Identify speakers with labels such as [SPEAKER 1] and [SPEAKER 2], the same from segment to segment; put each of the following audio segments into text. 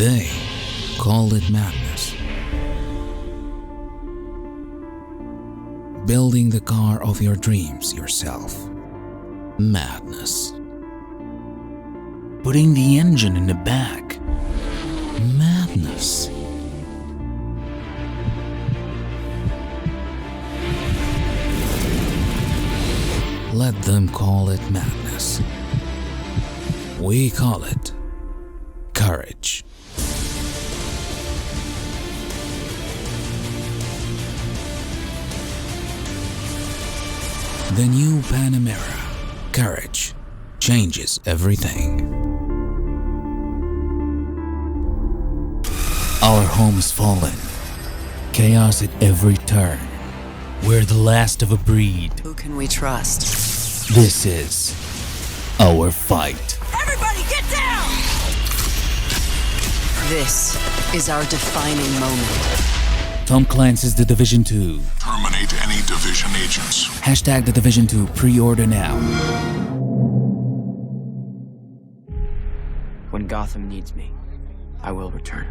[SPEAKER 1] They call it madness. Building the car of your dreams yourself. Madness. Putting the engine in the back. Madness. Let them call it madness. We call it courage. The new Panamera. Courage changes everything. Our home's fallen. Chaos at every turn. We're the last of a breed.
[SPEAKER 2] Who can we trust?
[SPEAKER 1] This is our fight.
[SPEAKER 2] Everybody get down! This is our defining moment.
[SPEAKER 1] Tom Clancy's The Division 2.
[SPEAKER 3] Terminate any Division agents.
[SPEAKER 1] Hashtag The Division 2 pre-order now.
[SPEAKER 4] When Gotham needs me, I will return.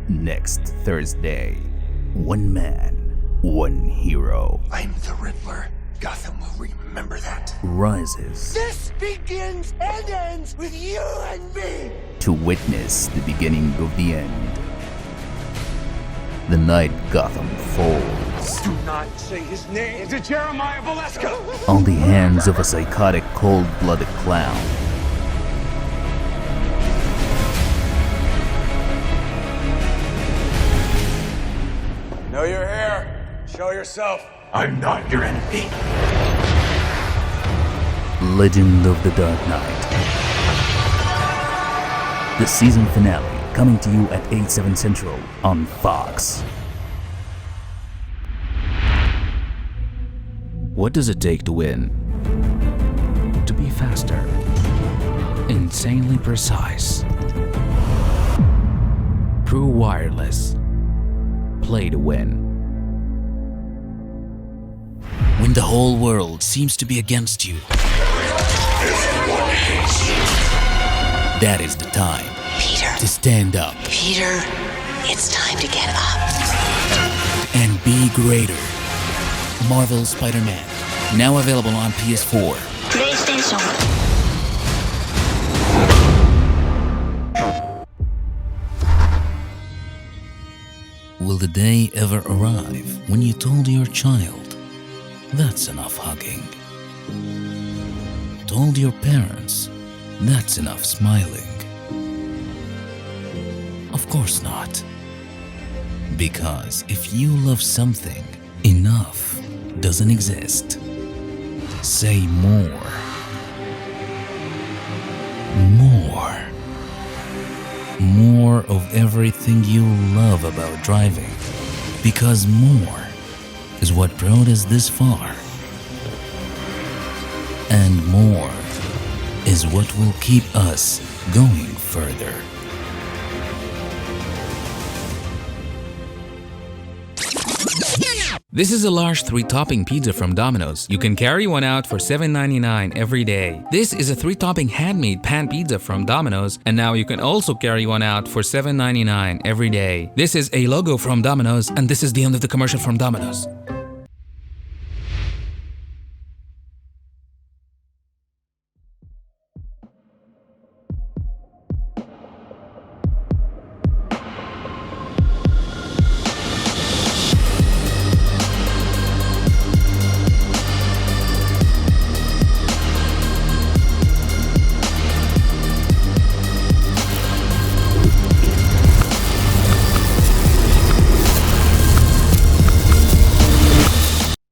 [SPEAKER 5] Next Thursday, one man, one hero
[SPEAKER 6] I'm the Riddler. Gotham will remember that.
[SPEAKER 5] rises
[SPEAKER 6] This begins and ends with you and me.
[SPEAKER 5] to witness the beginning of the end. The night Gotham falls
[SPEAKER 6] Do not say his name. Is it Jeremiah Valeska?
[SPEAKER 5] on the hands of a psychotic, cold-blooded clown.
[SPEAKER 6] Know you're here. Show yourself. I'm not your enemy.
[SPEAKER 5] Legend of the Dark Knight. The season finale coming to you at 8/7 Central on Fox.
[SPEAKER 1] What does it take to win? To be faster. Insanely precise. True wireless. Play to win. When the whole world seems to be against you, that is the time
[SPEAKER 2] Peter.
[SPEAKER 1] to stand up
[SPEAKER 2] Peter, it's time to get up.
[SPEAKER 1] and be greater. Marvel Spider-Man, now available on PS4.
[SPEAKER 2] PlayStation.
[SPEAKER 1] Will the day ever arrive when you told your child, that's enough hugging? Told your parents, that's enough smiling? Of course not. Because if you love something, enough doesn't exist. Say more. More. More of everything you love about driving. Because more is what brought us this far. And more is what will keep us going further. This is a large 3-topping pizza from Domino's. You can carry one out for $7.99 every day. This is a 3-topping handmade pan pizza from Domino's, and now you can also carry one out for $7.99 every day. This is a logo from Domino's, and this is the end of the commercial from Domino's.